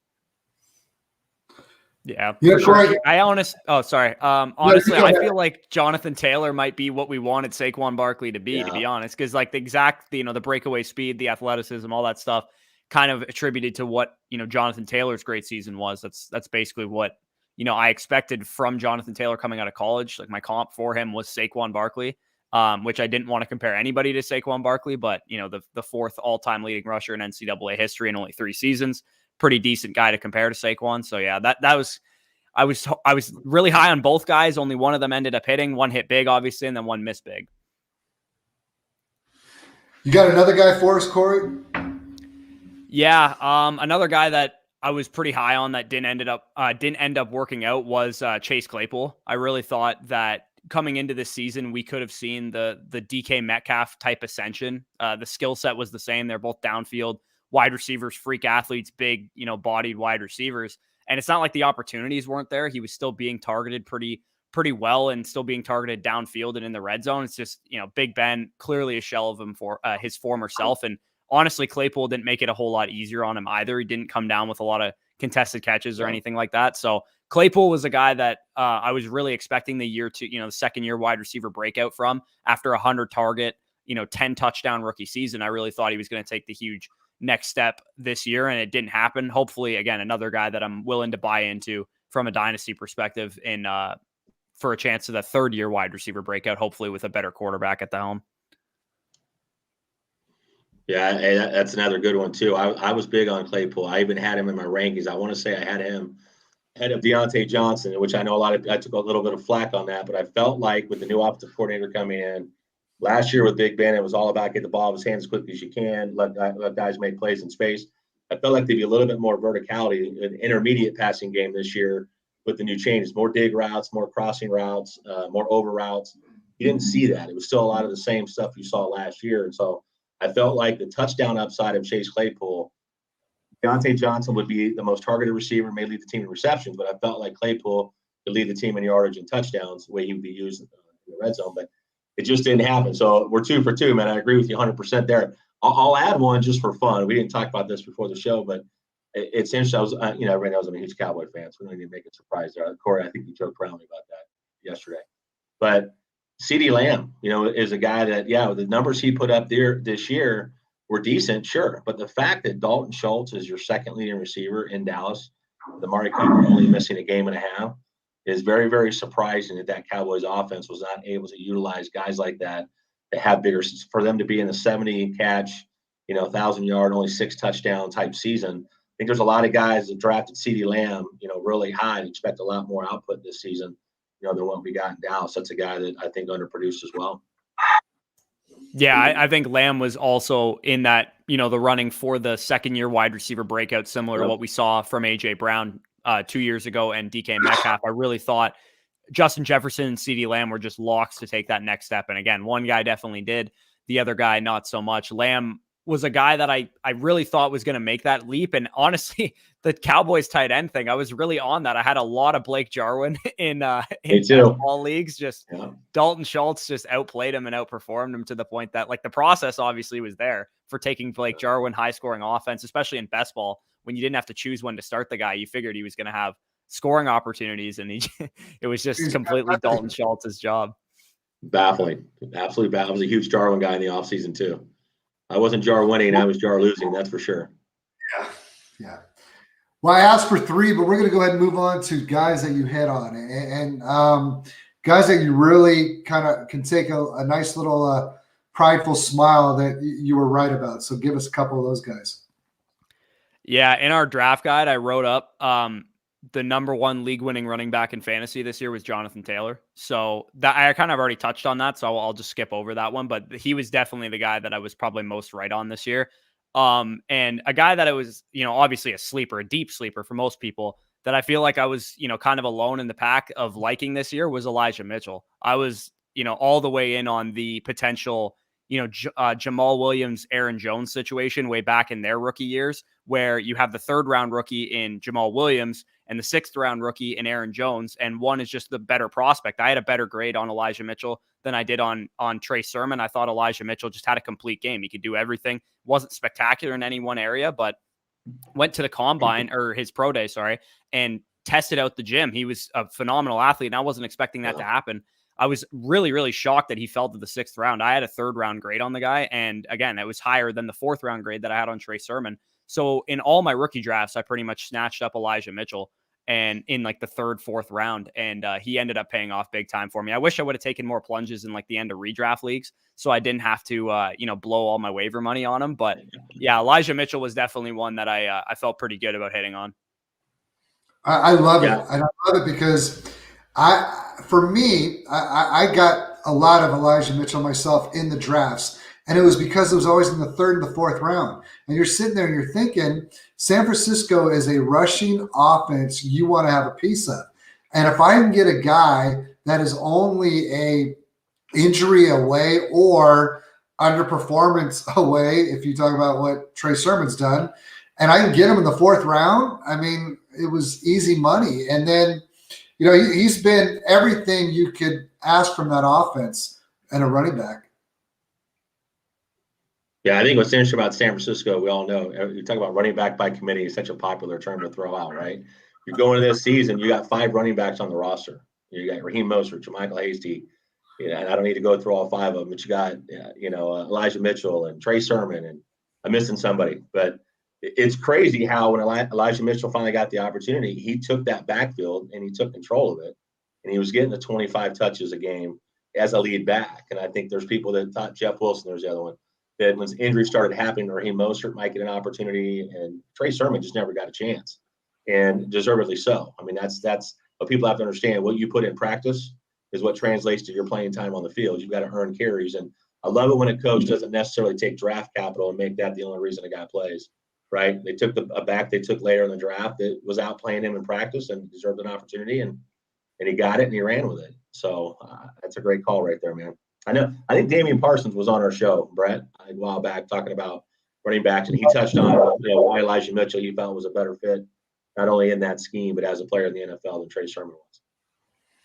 Yeah, Yeah, for sure. Corey. Honestly, go I ahead. feel like Jonathan Taylor might be what we wanted Saquon Barkley to be Yeah. honest, because like the exact, the breakaway speed, the athleticism, all that stuff, kind of attributed to what Jonathan Taylor's great season was. That's basically what I expected from Jonathan Taylor coming out of college. Like my comp for him was Saquon Barkley, which I didn't want to compare anybody to Saquon Barkley, but the fourth all-time leading rusher in NCAA history in only 3 seasons. Pretty decent guy to compare to Saquon. So yeah, that was I was really high on both guys. Only one of them ended up hitting. One hit big, obviously, and then one missed big. You got another guy for us, Corey? Yeah, another guy that I was pretty high on that didn't end up working out was Chase Claypool. I really thought that coming into this season, we could have seen the DK Metcalf type ascension. The skill set was the same. They're both downfield wide receivers, freak athletes, big, bodied wide receivers. And it's not like the opportunities weren't there. He was still being targeted pretty well and still being targeted downfield and in the red zone. It's just, Big Ben, clearly a shell of him for his former self. And honestly, Claypool didn't make it a whole lot easier on him either. He didn't come down with a lot of contested catches or anything like that. So Claypool was a guy that I was really expecting the second year wide receiver breakout from after 100 target, 10 touchdown rookie season. I really thought he was going to take the huge next step this year, and it didn't happen. Hopefully, again, another guy that I'm willing to buy into from a dynasty perspective for a chance to the third year wide receiver breakout, hopefully with a better quarterback at the helm. Yeah, that's another good one too. I was big on Claypool. I even had him in my rankings. I want to say I had him ahead of Deontay Johnson, which I know I took a little bit of flack on that, but I felt like with the new offensive coordinator coming in last year with Big Ben, it was all about get the ball in his hands as quickly as you can, let guys make plays in space. I felt like there'd be a little bit more verticality, an intermediate passing game this year with the new changes, more dig routes, more crossing routes, more over routes. You didn't see that. It was still a lot of the same stuff you saw last year. And so I felt like the touchdown upside of Chase Claypool, Deontay Johnson would be the most targeted receiver, may lead the team in receptions, but I felt like Claypool could lead the team in yardage and touchdowns the way he would be used in the red zone. But it just didn't happen. So we're 2 for 2, man. I agree with you 100% there. I'll add one just for fun. We didn't talk about this before the show, but it's interesting. I was, everybody knows I'm a huge Cowboy fan, so we don't need to make a surprise there. Corey, I think you joked around me about that yesterday. But CeeDee Lamb, is a guy that, the numbers he put up there this year were decent, sure. But the fact that Dalton Schultz is your second leading receiver in Dallas, the Amari Cooper only missing a game and a half, is very, very surprising that Cowboys offense was not able to utilize guys like that have bigger, for them to be in the 70 catch, 1,000-yard, only 6 touchdown type season. I think there's a lot of guys that drafted CeeDee Lamb, really high and expect a lot more output this season, than what we got in Dallas. That's a guy that I think underproduced as well. Yeah, I think Lamb was also in that, the running for the second year wide receiver breakout, similar to what we saw from A.J. Brown 2 years ago and DK Metcalf. I really thought Justin Jefferson and CeeDee Lamb were just locks to take that next step. And again, one guy definitely did, the other guy not so much. Lamb was a guy that I really thought was going to make that leap. And honestly, the Cowboys tight end thing, I was really on that. I had a lot of Blake Jarwin in all leagues. Dalton Schultz just outplayed him and outperformed him to the point that the process obviously was there for taking Blake Jarwin, high scoring offense, especially in best ball, when you didn't have to choose when to start the guy. You figured he was going to have scoring opportunities, and it was just completely Dalton Schultz's job. Baffling. Absolutely baffling. I was a huge Jarwin guy in the offseason too. I wasn't Jar winning, I was Jar losing, that's for sure. Yeah. Well, I asked for 3, but we're going to go ahead and move on to guys that you hit on and guys that you really kind of can take a nice little prideful smile that you were right about. So give us a couple of those guys. Yeah, in our draft guide, I wrote up the number 1 league winning running back in fantasy this year was Jonathan Taylor. So that I kind of already touched on that, so I'll just skip over that one. But he was definitely the guy that I was probably most right on this year. And a guy that I was, obviously a sleeper, a deep sleeper for most people, that I feel like I was, kind of alone in the pack of liking this year was Elijah Mitchell. I was, all the way in on the potential, Jamal Williams, Aaron Jones situation way back in their rookie years, where you have the 3rd round rookie in Jamal Williams and the 6th round rookie in Aaron Jones, and one is just the better prospect. I had a better grade on Elijah Mitchell than I did on Trey Sermon. I thought Elijah Mitchell just had a complete game. He could do everything. Wasn't spectacular in any one area, but went to the combine or his pro day, and tested out the gym. He was a phenomenal athlete, and I wasn't expecting that to happen. I was really, really shocked that he fell to the 6th round. I had a 3rd round grade on the guy. And again, it was higher than the 4th round grade that I had on Trey Sermon. So in all my rookie drafts, I pretty much snatched up Elijah Mitchell and in like the 3rd, 4th round. And he ended up paying off big time for me. I wish I would have taken more plunges in like the end of redraft leagues, so I didn't have to, blow all my waiver money on him. But yeah, Elijah Mitchell was definitely one that I felt pretty good about hitting on. I love it. And I love it because for me, I got a lot of Elijah Mitchell myself in the drafts. And it was because it was always in the 3rd and the 4th round. And you're sitting there and you're thinking, San Francisco is a rushing offense you want to have a piece of. And if I can get a guy that is only a injury away or underperformance away, if you talk about what Trey Sermon's done, and I can get him in the 4th round, I mean, it was easy money. And then, he's been everything you could ask from that offense and a running back. Yeah, I think what's interesting about San Francisco, we all know, you talk about running back by committee is such a popular term to throw out, right? You're going into this season, you got 5 running backs on the roster. You got Raheem Mostert, JaMychal Hasty, and I don't need to go through all 5 of them, but you got, Elijah Mitchell and Trey Sermon, and I'm missing somebody. But it's crazy how when Elijah Mitchell finally got the opportunity, he took that backfield and he took control of it. And he was getting the 25 touches a game as a lead back. And I think there's people that thought Jeff Wilson, there's the other one, that when injuries started happening, Raheem Mostert might get an opportunity, and Trey Sermon just never got a chance, and deservedly so. I mean, that's what people have to understand. What you put in practice is what translates to your playing time on the field. You've got to earn carries, and I love it when a coach doesn't necessarily take draft capital and make that the only reason a guy plays, right? They took a back they took later in the draft that was outplaying him in practice and deserved an opportunity, and he got it and he ran with it. So that's a great call right there, man. I think Damian Parsons was on our show, Brett, a while back, talking about running backs, and he touched on why Elijah Mitchell he felt was a better fit, not only in that scheme, but as a player in the NFL than Trey Sermon was.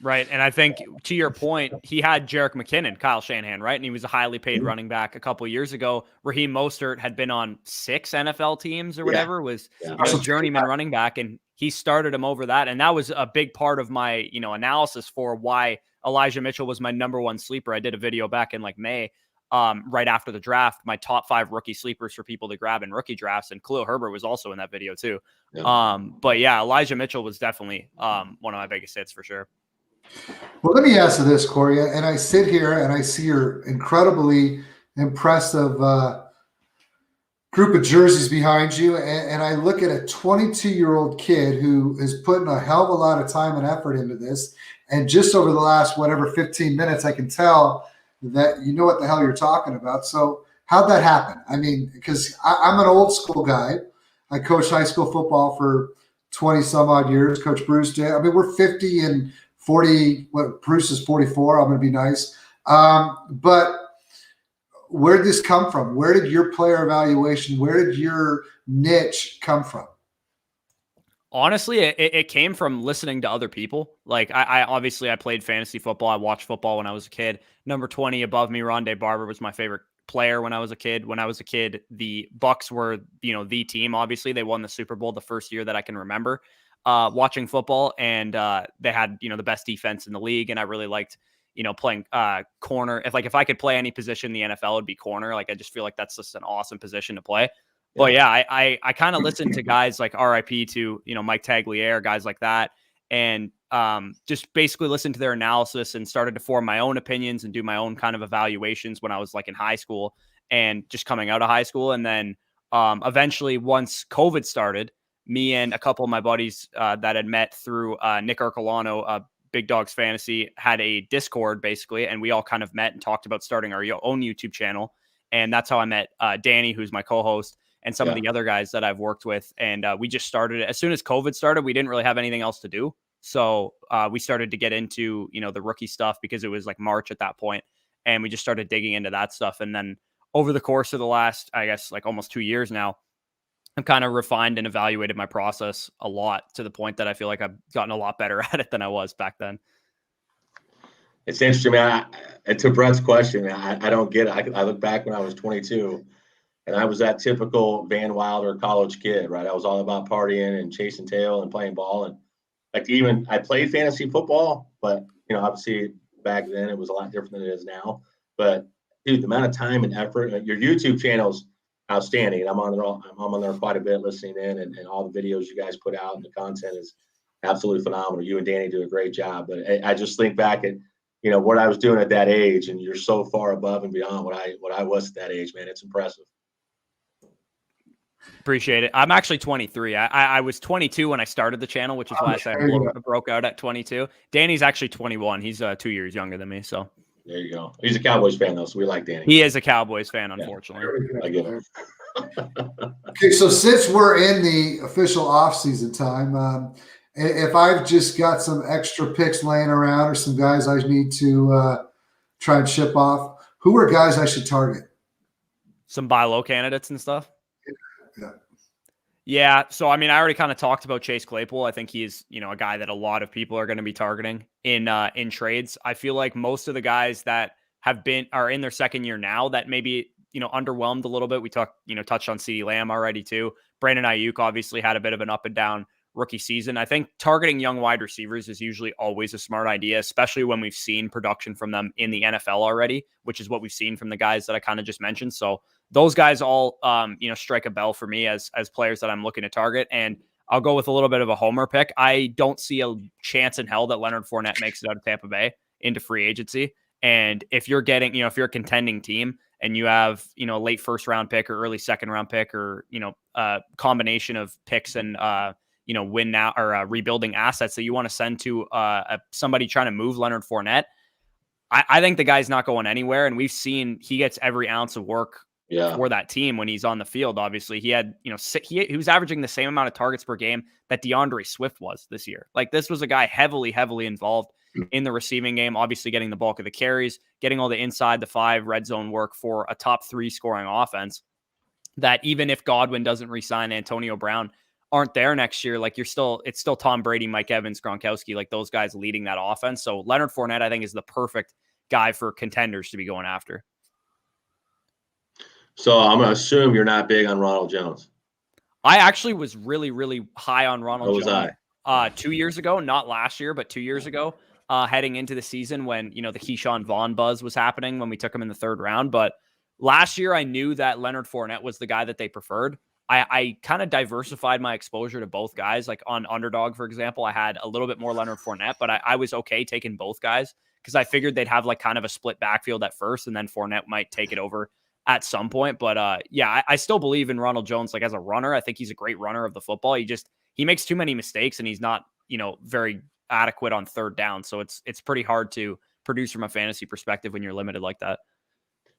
Right. And I think to your point, he had Jerick McKinnon, Kyle Shanahan, right? And he was a highly paid running back a couple of years ago. Raheem Mostert had been on 6 NFL teams or whatever, was a journeyman running back, and he started him over that. And that was a big part of my, analysis for why Elijah Mitchell was my number 1 sleeper. I did a video back in like May, right after the draft, my top 5 rookie sleepers for people to grab in rookie drafts. And Khalil Herbert was also in that video too. Yeah. But yeah, Elijah Mitchell was definitely one of my biggest hits for sure. Well, let me ask you this, Corey, and I sit here and I see your incredibly impressive group of jerseys behind you, and I look at a 22-year-old kid who is putting a hell of a lot of time and effort into this, and just over the last 15 minutes, I can tell that you know what the hell you're talking about. So how'd that happen? I mean, because I'm an old school guy. I coached high school football for 20 some odd years. Coach Bruce did. I mean, we're 50 and 40. What Bruce is 44. I'm going to be nice. But where did this come from? Where did your player evaluation, where did your niche come from? Honestly, it came from listening to other people. Like I obviously I played fantasy football. I watched football when I was a kid. Number 20 above me, Rondé Barber was my favorite player when I was a kid. When I was a kid, the Bucks were, the team. Obviously, they won the Super Bowl the first year that I can remember watching football, and they had, the best defense in the league. And I really liked, playing corner. If I could play any position in the NFL, it'd be corner. Like I just feel like that's just an awesome position to play. But yeah, I kind of listened to guys like RIP to, Mike Tagliere, guys like that, and just basically listened to their analysis and started to form my own opinions and do my own kind of evaluations when I was like in high school and just coming out of high school. And then eventually, once COVID started, me and a couple of my buddies that had met through Nick Arcolano, Big Dogs Fantasy, had a Discord basically, and we all kind of met and talked about starting our own YouTube channel. And that's how I met Danny, who's my co-host, and some of the other guys that I've worked with. And we just started it. As soon as COVID started, we didn't really have anything else to do. So we started to get into, the rookie stuff because it was like March at that point, and we just started digging into that stuff. And then over the course of the last, I guess, like almost 2 years now, I've kind of refined and evaluated my process a lot to the point that I feel like I've gotten a lot better at it than I was back then. It's interesting, man. To Brett's question, I don't get it. I look back when I was 22, and I was that typical Van Wilder college kid, right? I was all about partying and chasing tail and playing ball. And like even I played fantasy football, but obviously back then it was a lot different than it is now. But dude, the amount of time and effort, your YouTube channel's outstanding. And I'm on there quite a bit listening in, and all the videos you guys put out and the content is absolutely phenomenal. You and Danny do a great job. But I just think back at what I was doing at that age, and you're so far above and beyond what I was at that age, man. It's impressive. Appreciate it. I'm actually 23. I was 22 when I started the channel, which is why I said I broke out at 22. Danny's actually 21. He's 2 years younger than me. So there you go. He's a Cowboys fan though, so we like Danny. He is a Cowboys fan, unfortunately. I get it. Okay, so since we're in the official offseason time, if I've just got some extra picks laying around or some guys I need to try and ship off, who are guys I should target? Some buy low candidates and stuff. Yeah. Yeah. So, I mean, I already kind of talked about Chase Claypool. I think he's, a guy that a lot of people are going to be targeting in trades. I feel like most of the guys that are in their second year now that maybe, underwhelmed a little bit. We touched on CeeDee Lamb already too. Brandon Ayuk obviously had a bit of an up and down rookie season. I think targeting young wide receivers is usually always a smart idea, especially when we've seen production from them in the NFL already, which is what we've seen from the guys that I kind of just mentioned. So those guys all, strike a bell for me as players that I'm looking to target. And I'll go with a little bit of a homer pick. I don't see a chance in hell that Leonard Fournette makes it out of Tampa Bay into free agency. And if you're getting, if you're a contending team and you have, a late first round pick or early second round pick or, a combination of picks and, win now or rebuilding assets that you want to send to somebody trying to move Leonard Fournette, I think the guy's not going anywhere. And we've seen he gets every ounce of work for that team when he's on the field. Obviously, he had, he was averaging the same amount of targets per game that DeAndre Swift was this year. Like, this was a guy heavily involved in the receiving game, obviously getting the bulk of the carries, getting all the inside the 5 red zone work for a top 3 scoring offense. That even if Godwin doesn't re-sign, Antonio Brown aren't there next year, like it's still Tom Brady, Mike Evans, Gronkowski, like those guys leading that offense. So Leonard Fournette, I think, is the perfect guy for contenders to be going after. So I'm going to assume you're not big on Ronald Jones. I actually was really high on Ronald Jones. I? 2 years ago, not last year, but 2 years ago, heading into the season when, the Keyshawn Vaughn buzz was happening when we took him in the 3rd round. But last year, I knew that Leonard Fournette was the guy that they preferred. I kind of diversified my exposure to both guys. Like on Underdog, for example, I had a little bit more Leonard Fournette, but I was okay taking both guys because I figured they'd have like kind of a split backfield at first, and then Fournette might take it over at some point. But I still believe in Ronald Jones. Like, as a runner, I think he's a great runner of the football. He makes too many mistakes, and he's not, very adequate on 3rd down. So it's pretty hard to produce from a fantasy perspective when you're limited like that.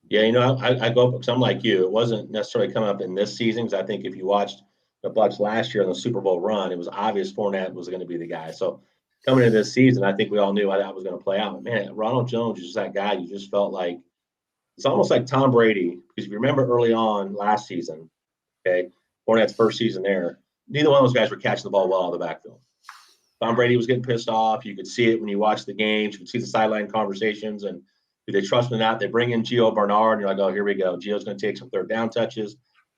Yeah, I go up because I'm like you. It wasn't necessarily coming up in this season, because I think if you watched the Bucs last year in the Super Bowl run, it was obvious Fournette was going to be the guy. So coming into this season, I think we all knew how that was going to play out. But man, Ronald Jones is just that guy. You just felt like it's almost like Tom Brady, because if you remember early on last season, okay, Fournette's first season there, neither one of those guys were catching the ball well out of the backfield. Tom Brady was getting pissed off. You could see it when you watched the games. You could see the sideline conversations, and do they trust him or not? They bring in Gio Bernard, and you're like, oh, here we go. Gio's going to take some 3rd down touches.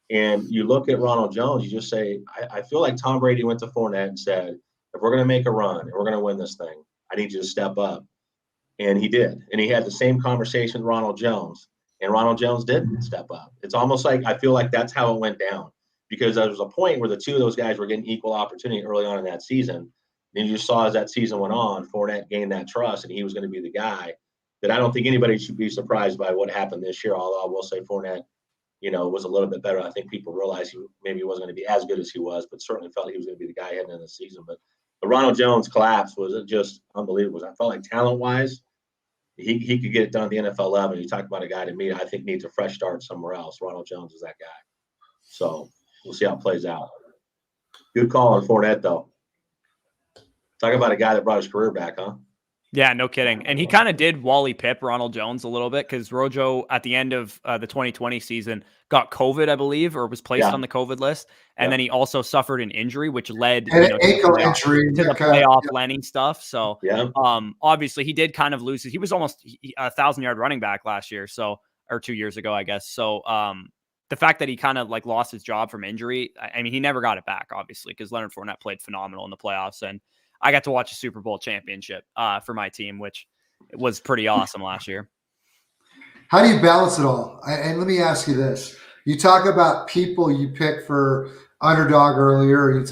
And you look at Ronald Jones, you just say, I feel like Tom Brady went to Fournette and said, if we're going to make a run and we're going to win this thing, I need you to step up. And he did. And he had the same conversation with Ronald Jones, and Ronald Jones didn't step up. It's almost like I feel like that's how it went down, because there was a point where the two of those guys were getting equal opportunity early on in that season. And you just saw as that season went on, Fournette gained that trust, and he was going to be the guy. That I don't think anybody should be surprised by what happened this year, although I will say Fournette, was a little bit better. I think people realized he wasn't going to be as good as he was, but certainly felt he was going to be the guy heading into the season. But the Ronald Jones collapse was just unbelievable. I felt like talent-wise, he could get it done at the NFL level. You talk about a guy to me, I think needs a fresh start somewhere else. Ronald Jones is that guy. So we'll see how it plays out. Good call on Fournette, though. Talk about a guy that brought his career back, huh? Yeah, no kidding. And he kind of did Wally Pip Ronald Jones a little bit, because Rojo at the end of the 2020 season got COVID, I believe, or was placed on the COVID list. And then he also suffered an injury, which led to the playoff Lenny stuff. So obviously he did kind of lose it. He was almost a 1,000-yard running back last year, or 2 years ago, I guess. So the fact that he kind of like lost his job from injury, I mean, he never got it back, obviously, because Leonard Fournette played phenomenal in the playoffs. And I got to watch a Super Bowl championship for my team, which was pretty awesome last year. How do you balance it all? And let me ask you this. You talk about people you pick for underdog earlier.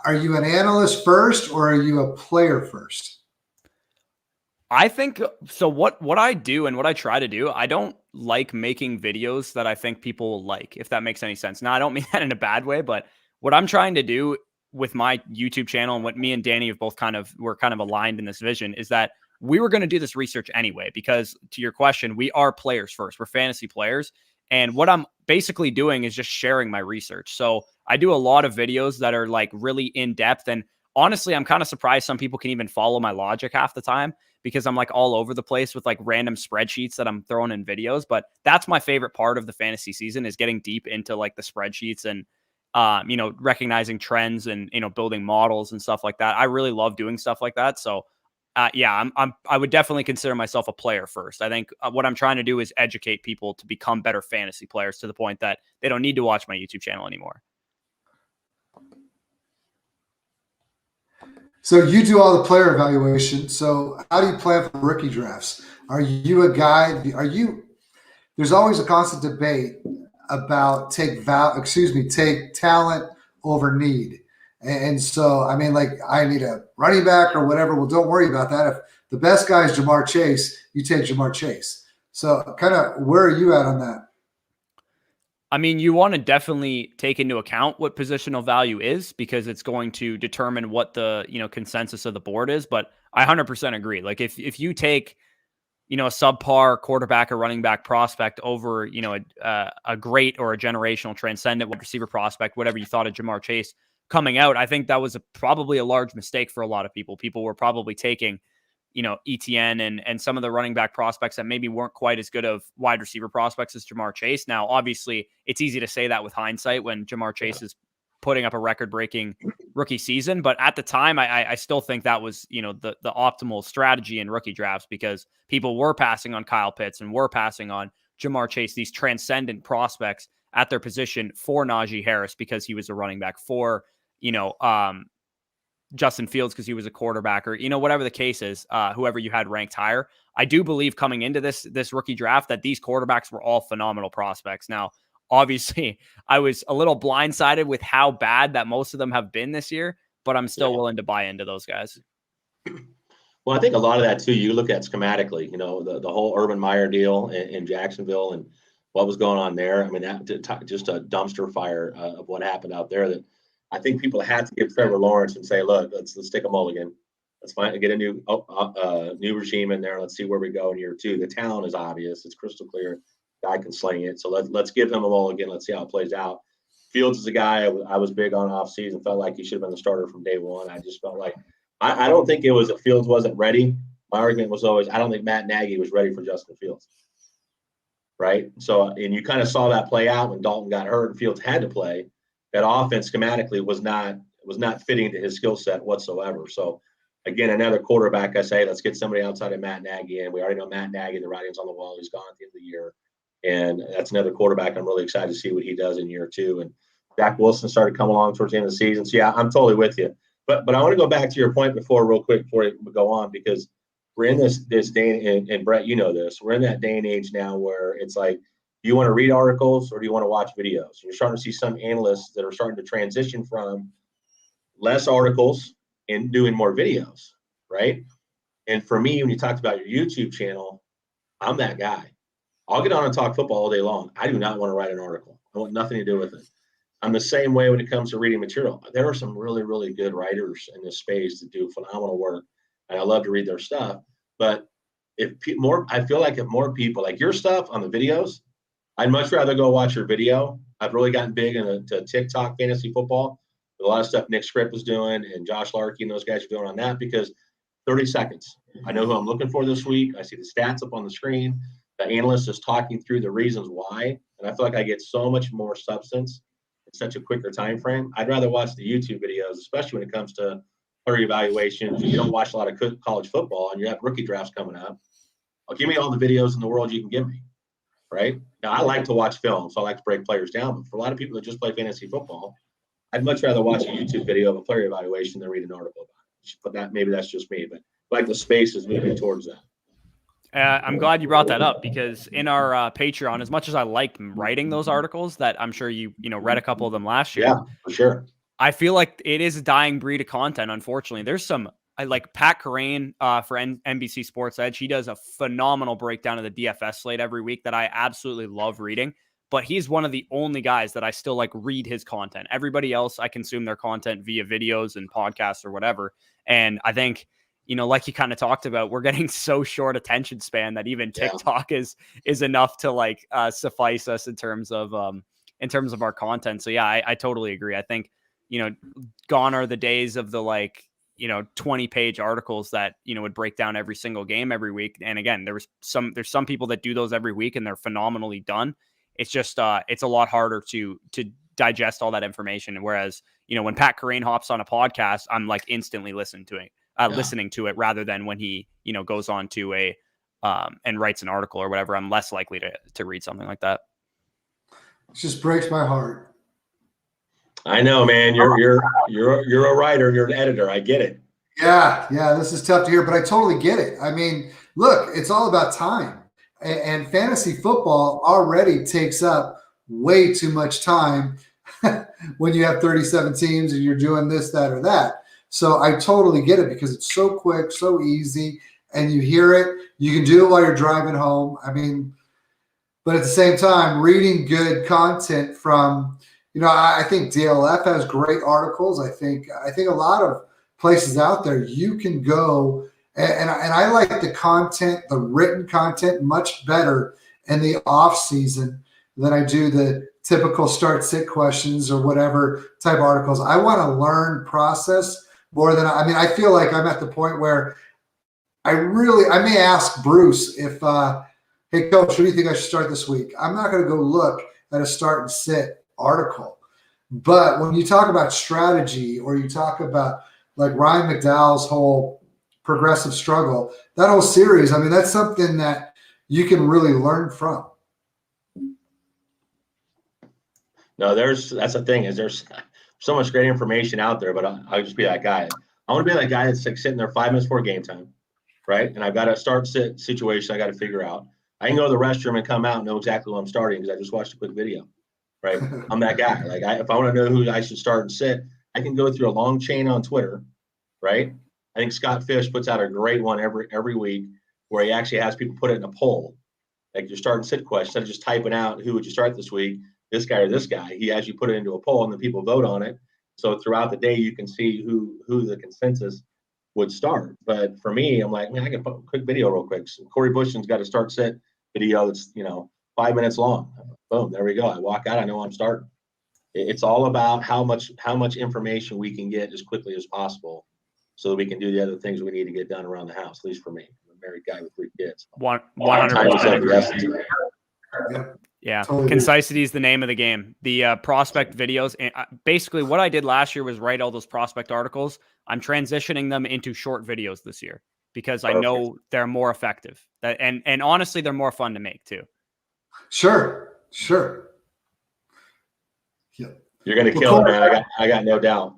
Are you an analyst first or are you a player first? I think so. What I do and what I try to do, I don't like making videos that I think people will like, if that makes any sense. Now, I don't mean that in a bad way, but what I'm trying to do with my YouTube channel and what me and Danny have both we're kind of aligned in this vision is that we were going to do this research anyway, because to your question, we are players first. We're fantasy players. And what I'm basically doing is just sharing my research. So I do a lot of videos that are like really in depth. And honestly, I'm kind of surprised some people can even follow my logic half the time, because I'm like all over the place with like random spreadsheets that I'm throwing in videos. But that's my favorite part of the fantasy season, is getting deep into like the spreadsheets and, recognizing trends and, building models and stuff like that. I really love doing stuff like that. So yeah, I would definitely consider myself a player first. I think what I'm trying to do is educate people to become better fantasy players, to the point that they don't need to watch my YouTube channel anymore. So you do all the player evaluation. So how do you plan for rookie drafts? Are you a guy? There's always a constant debate about take talent over need. And so, I mean, like, I need a running back or whatever. Well, don't worry about that. If the best guy is Jamar Chase, you take Jamar Chase. So kind of where are you at on that? I mean, you want to definitely take into account what positional value is, because it's going to determine what the, consensus of the board is. But I 100% agree. Like if you take, a subpar quarterback or running back prospect over, a great or a generational transcendent wide receiver prospect, whatever you thought of Jamar Chase coming out, I think that was probably a large mistake for a lot of people. People were probably taking, ETN and some of the running back prospects that maybe weren't quite as good of wide receiver prospects as Jamar Chase. Now, obviously, it's easy to say that with hindsight when Jamar Chase is putting up a record-breaking rookie season. But at the time, I still think that was, the optimal strategy in rookie drafts, because people were passing on Kyle Pitts and were passing on Jamar Chase, these transcendent prospects at their position, for Najee Harris because he was a running back, for, Justin Fields because he was a quarterback, or, whatever the case is, whoever you had ranked higher. I do believe coming into this rookie draft that these quarterbacks were all phenomenal prospects. Now, obviously, I was a little blindsided with how bad that most of them have been this year, but I'm still willing to buy into those guys. Well, I think a lot of that too, you look at schematically, the whole Urban Meyer deal in Jacksonville and what was going on there. I mean, that just a dumpster fire of what happened out there, that I think people had to give Trevor Lawrence and say, look, let's take a mulligan. Let's get a new regime in there. Let's see where we go in year two. The talent is obvious. It's crystal clear. Guy can sling it. So let's give him a mulligan. Let's see how it plays out. Fields is a guy I was big on offseason. Felt like he should have been the starter from day one. I just felt like I don't think it was that Fields wasn't ready. My argument was always I don't think Matt Nagy was ready for Justin Fields. Right? So, and you kind of saw that play out when Dalton got hurt and Fields had to play. That offense schematically was not fitting to his skill set whatsoever. So, again, another quarterback, I say, let's get somebody outside of Matt Nagy in. We already know Matt Nagy, the writing's on the wall. He's gone at the end of the year. And that's another quarterback I'm really excited to see what he does in year two. And Zach Wilson started coming along towards the end of the season. So, yeah, I'm totally with you. But I want to go back to your point real quick before we go on, because we're in this day, and Brett, you know this. We're in that day and age now where it's like, do you want to read articles or do you want to watch videos? You're starting to see some analysts that are starting to transition from less articles and doing more videos, right? And for me, when you talked about your YouTube channel, I'm that guy. I'll get on and talk football all day long. I do not want to write an article. I want nothing to do with it. I'm the same way when it comes to reading material. There are some really, really good writers in this space that do phenomenal work, and I love to read their stuff. But I feel like if more people like your stuff on the videos, I'd much rather go watch your video. I've really gotten big into TikTok fantasy football. A lot of stuff Nick Script is doing and Josh Larkey and those guys are doing on that, because 30 seconds. I know who I'm looking for this week. I see the stats up on the screen. The analyst is talking through the reasons why. And I feel like I get so much more substance in such a quicker time frame. I'd rather watch the YouTube videos, especially when it comes to player evaluations. You don't watch a lot of college football and you have rookie drafts coming up. Well, give me all the videos in the world you can give me. Right? Now, I like to watch film, so I like to break players down. But for a lot of people that just play fantasy football, I'd much rather watch a YouTube video of a player evaluation than read an article about it. But maybe that's just me. But like the space is moving towards that. I'm glad you brought that up because in our Patreon, as much as I liked writing those articles that I'm sure you read a couple of them last year. Yeah, for sure. I feel like it is a dying breed of content. Unfortunately, there's some, I like Pat Corain for NBC Sports Edge. He does a phenomenal breakdown of the DFS slate every week that I absolutely love reading. But he's one of the only guys that I still like read his content. Everybody else, I consume their content via videos and podcasts or whatever. And I think, like you kind of talked about, we're getting so short attention span that even TikTok is enough to like suffice us in terms of our content. So yeah, I totally agree. I think, gone are the days of the 20-page articles that, would break down every single game every week. And again, there's some people that do those every week and they're phenomenally done. It's just, it's a lot harder to digest all that information. Whereas, when Pat Corain hops on a podcast, I'm like instantly listening to it rather than when he, goes on to and writes an article or whatever. I'm less likely to read something like that. It just breaks my heart. I know, man. You're a writer. You're an editor. I get it. Yeah. This is tough to hear, but I totally get it. I mean, look, it's all about time, and fantasy football already takes up way too much time when you have 37 teams and you're doing this, that, or that. So I totally get it because it's so quick, so easy, and you hear it. You can do it while you're driving home. I mean, but at the same time, reading good content from, I think DLF has great articles. I think a lot of places out there you can go, and I like the content, the written content, much better in the off season than I do the typical StartSit questions or whatever type articles. I want to learn process more than I feel like I'm at the point where I may ask Bruce if, hey coach, what do you think I should start this week? I'm not going to go look at a start and sit article. But when you talk about strategy or you talk about like Ryan McDowell's whole progressive struggle, that whole series, that's something that you can really learn from. No, that's the thing is there's so much great information out there, but I'll just be that guy. I want to be that guy that's like sitting there 5 minutes before game time, right? And I've got a start-sit situation I got to figure out. I can go to the restroom and come out and know exactly what I'm starting because I just watched a quick video, right? I'm that guy. Like if I want to know who I should start and sit, I can go through a long chain on Twitter, right? I think Scott Fish puts out a great one every week where he actually has people put it in a poll, like your start and sit question, instead of just typing out who would you start this week, this guy or this guy. He actually put it into a poll and then people vote on it. So throughout the day, you can see who the consensus would start. But for me, I'm like, man, I can put a quick video real quick. So Corey Bushman's got a start-sit video that's 5 minutes long. Boom, there we go. I walk out, I know I'm starting. It's all about how much information we can get as quickly as possible, so that we can do the other things we need to get done around the house. At least for me, I'm a married guy with 3 kids. 100%. Yeah, Totally. Concisity is the name of the game. The prospect videos, and basically what I did last year was write all those prospect articles. I'm transitioning them into short videos this year because I know they're more effective. And honestly, they're more fun to make too. Sure. Yeah. You're gonna kill it, man. I got no doubt.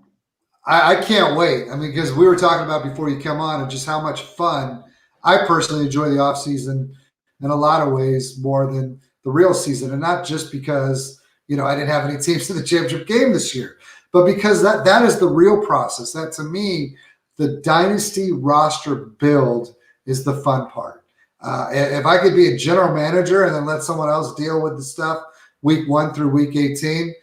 I can't wait. Because we were talking about before you come on and just how much fun I personally enjoy the off season in a lot of ways more than the real season, and not just because I didn't have any teams in the championship game this year, but because that is the real process. That to me, the dynasty roster build is the fun part. If I could be a general manager and then let someone else deal with the stuff week 1 through week 18,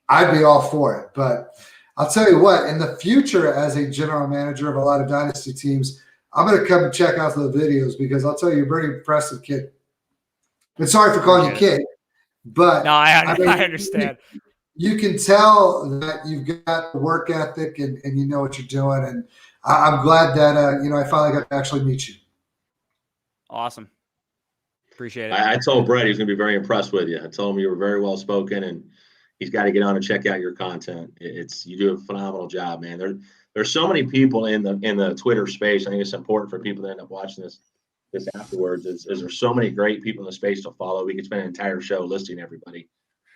I'd be all for it. But I'll tell you what, in the future, as a general manager of a lot of dynasty teams, I'm going to come and check out the videos because I'll tell you, you're a very impressive kid. And sorry for calling you kid, but no, I understand. You can tell that you've got the work ethic and you know what you're doing. And I'm glad that, I finally got to actually meet you. Awesome. Appreciate it. I told Brett he's going to be very impressed with you. I told him you were very well spoken and he's got to get on and check out your content. You do a phenomenal job, man. There's so many people in the Twitter space. I think it's important for people to end up watching this afterwards. Is there's so many great people in the space to follow. We could spend an entire show listing everybody.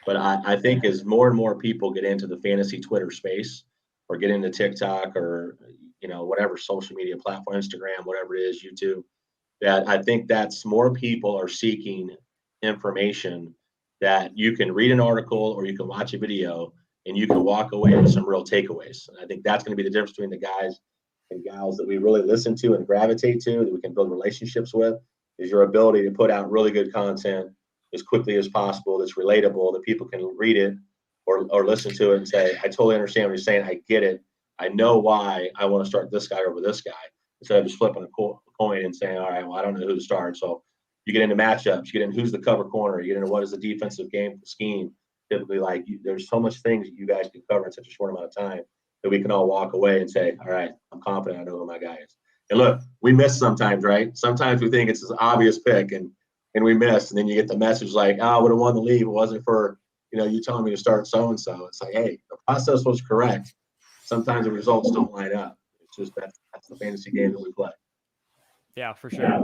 But I think as more and more people get into the fantasy Twitter space or get into TikTok or, whatever social media platform, Instagram, whatever it is, YouTube, that I think that's more people are seeking information that you can read an article or you can watch a video and you can walk away with some real takeaways. And I think that's going to be the difference between the guys and gals that we really listen to and gravitate to, that we can build relationships with, is your ability to put out really good content as quickly as possible, that's relatable, that people can read it or listen to it and say, I totally understand what you're saying. I get it. I know why I want to start this guy over this guy, instead of just flipping a coin and saying, all right, well, I don't know who to start. So you get into matchups, you get into who's the cover corner, you get into what is the defensive game scheme. Typically, there's so much things that you guys can cover in such a short amount of time that we can all walk away and say, all right, I'm confident I know who my guy is. And look, we miss sometimes, right? Sometimes we think it's an obvious pick and we miss, and then you get the message like, I would have won the league if it wasn't for, you telling me to start so-and-so. It's like, hey, the process was correct. Sometimes the results don't line up. It's just that's the fantasy game that we play. Yeah, for sure.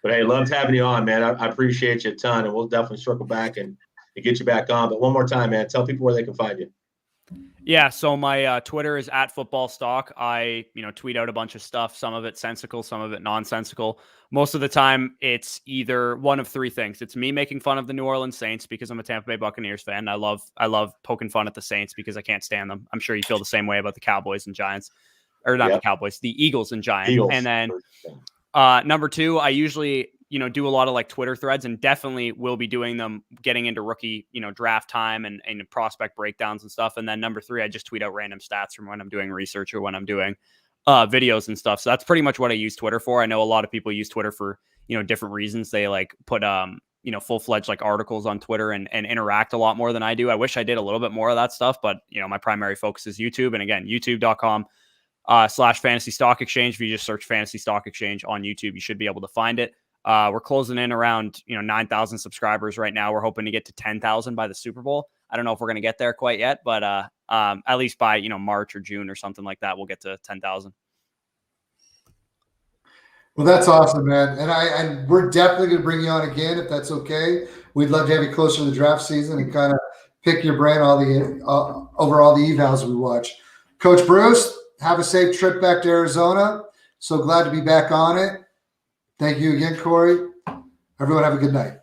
But hey, loved having you on, man. I appreciate you a ton, and we'll definitely circle back and get you back on. But one more time, man, tell people where they can find you. Yeah, so my Twitter is @footballstock. I, tweet out a bunch of stuff, some of it sensical, some of it nonsensical. Most of the time, it's either one of three things. It's me making fun of the New Orleans Saints because I'm a Tampa Bay Buccaneers fan. I love poking fun at the Saints because I can't stand them. I'm sure you feel the same way about the Cowboys and Giants. Or not the Cowboys, the Eagles and Giants. And then number two, I usually do a lot of Twitter threads, and definitely will be doing them getting into rookie, draft time and prospect breakdowns and stuff. And then number three, I just tweet out random stats from when I'm doing research or when I'm doing videos and stuff. So that's pretty much what I use Twitter for. I know a lot of people use Twitter for, different reasons. They put, full-fledged articles on Twitter and interact a lot more than I do. I wish I did a little bit more of that stuff, but my primary focus is YouTube. And again, youtube.com/fantasy stock exchange. If you just search fantasy stock exchange on YouTube, you should be able to find it. We're closing in around 9,000 subscribers right now. We're hoping to get to 10,000 by the Super Bowl. I don't know if we're going to get there quite yet, but at least by March or June or something like that, we'll get to 10,000. Well, that's awesome, man. And we're definitely going to bring you on again if that's okay. We'd love to have you closer to the draft season and kind of pick your brain over all the evals we watch. Coach Bruce, have a safe trip back to Arizona. So glad to be back on it. Thank you again, Corey. Everyone have a good night.